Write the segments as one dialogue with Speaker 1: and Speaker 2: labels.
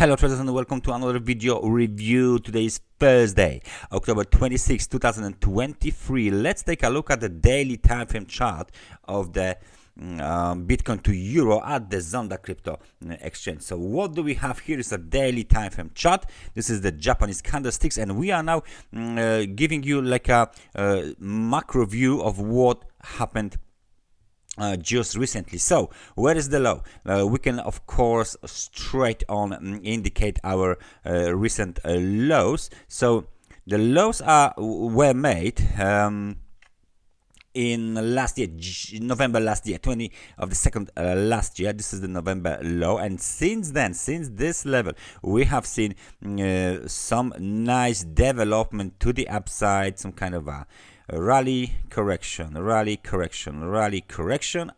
Speaker 1: Hello traders and welcome to another video review. Today is Thursday, October 26, 2023. Let's take a look at the daily time frame chart of the Bitcoin to Euro at the Zondacrypto exchange. So what do we have here is a daily time frame chart. This is the Japanese candlesticks, and we are now giving you like a macro view of what happened just recently. So where is the low? We can of course straight on indicate our recent lows. So the lows were made in last year, November last year, 20 of the second last year. This is the November low, and since then, since this level, we have seen some nice development to the upside, some kind of a rally correction,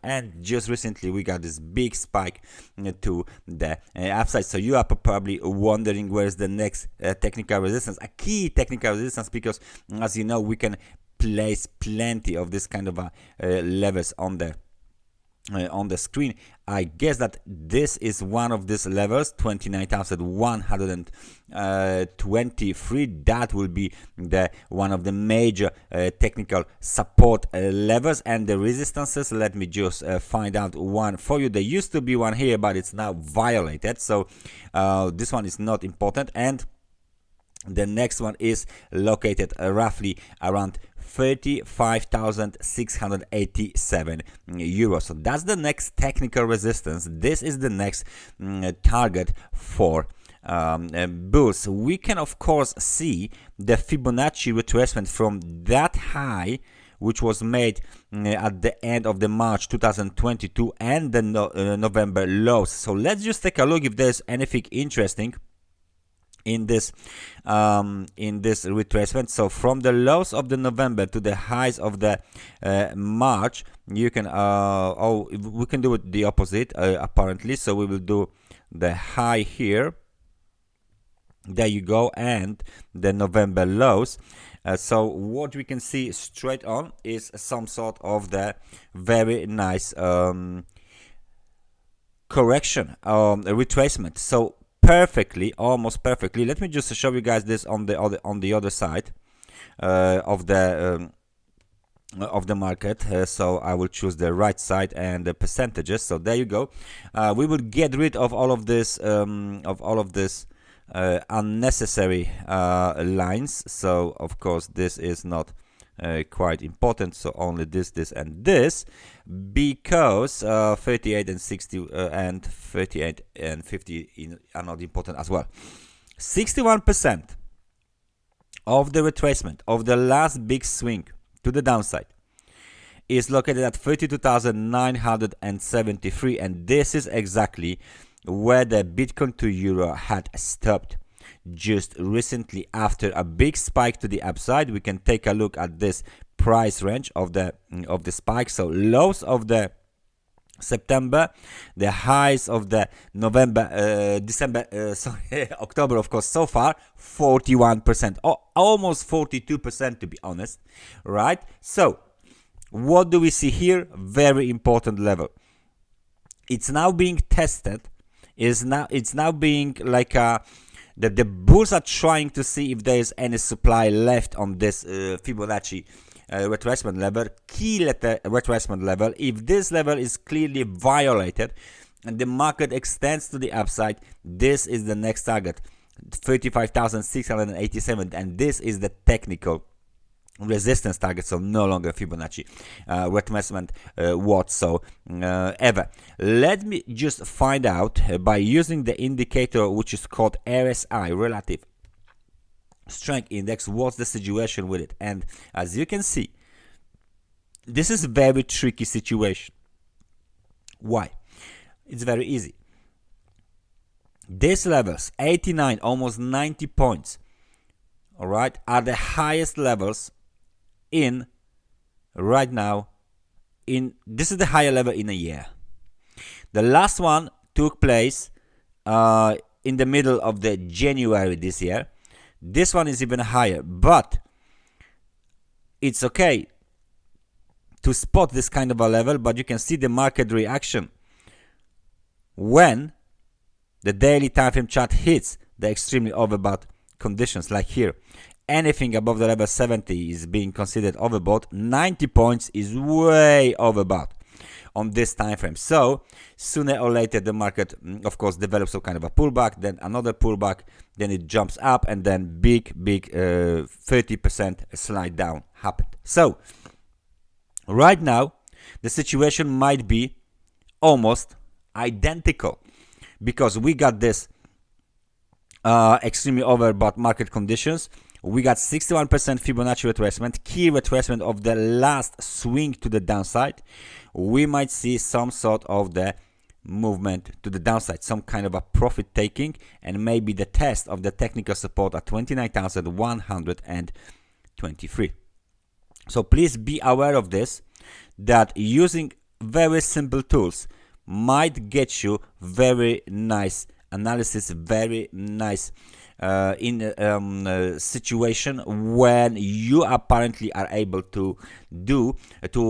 Speaker 1: and just recently we got this big spike to the upside. So you are probably wondering where is the next technical resistance, a key technical resistance, because as you know, we can place plenty of this kind of levels on the screen. I guess that this is one of these levels, 29,123. That will be the one of the major technical support levels, and the resistances. Let me just find out one for you. There used to be one here, but it's now violated, so this one is not important. And the next one is located roughly around 35,687 euros. So that's the next technical resistance. This is the next target for bulls. We can of course see the Fibonacci retracement from that high, which was made at the end of the March 2022 and the November lows. So let's just take a look if there's anything interesting in this retracement. So from the lows of the November to the highs of the March, you can we can do it the opposite apparently. So we will do the high here, there you go, and the November lows. So what we can see straight on is some sort of the very nice correction, retracement. So perfectly, almost perfectly. Let me just show you guys this on the other side of the market. So I will choose the right side and the percentages. So there you go. We will get rid of all of this unnecessary lines. So of course this is not quite important, so only this and this, because 38 and 60 and 38 and 50 are not important as well. 61% of the retracement of the last big swing to the downside is located at 32,973, and this is exactly where the Bitcoin to Euro had stopped just recently after a big spike to the upside. We can take a look at this price range of the spike. So lows of the September, the highs of the November, December, October, of course, so far 41%, almost 42% to be honest, right? So what do we see here? Very important level. It's now being tested. It's now being like a that the bulls are trying to see if there is any supply left on this Fibonacci retracement level, key retracement level. If this level is clearly violated and the market extends to the upside, this is the next target, 35,687, and this is the technical resistance target, so no longer Fibonacci retracement whatsoever. Let me just find out by using the indicator which is called RSI, Relative Strength Index, what's the situation with it. And as you can see, this is a very tricky situation. Why? It's very easy. These levels, 89, almost 90 points, all right, are the highest levels in right now. This is the higher level in a year. The last one took place in the middle of the January this year. This one is even higher, but it's okay to spot this kind of a level, but you can see the market reaction when the daily time frame chart hits the extremely overbought conditions, like here, anything above the level 70 is being considered overbought. 90 points is way overbought on this time frame. So sooner or later the market of course develops some kind of a pullback, then another pullback, then it jumps up, and then big 30% slide down happened. So right now the situation might be almost identical, because we got this extremely overbought market conditions. We got 61% Fibonacci retracement, key retracement of the last swing to the downside. We might see some sort of the movement to the downside, some kind of a profit taking, and maybe the test of the technical support at 29,123. So please be aware of this, that using very simple tools might get you very nice analysis, very nice situation when you apparently are able to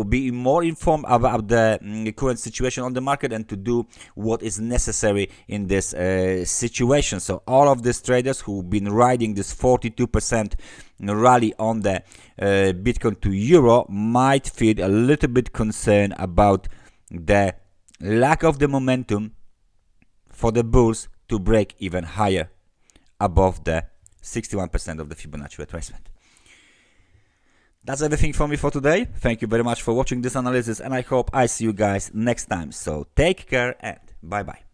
Speaker 1: be more informed about the current situation on the market and to do what is necessary in this situation. So all of these traders who've been riding this 42% rally on the Bitcoin to euro might feel a little bit concerned about the lack of the momentum for the bulls to break even higher above the 61% of the Fibonacci retracement. That's everything from me for today. Thank you very much for watching this analysis, and I hope I see you guys next time. So take care and bye bye.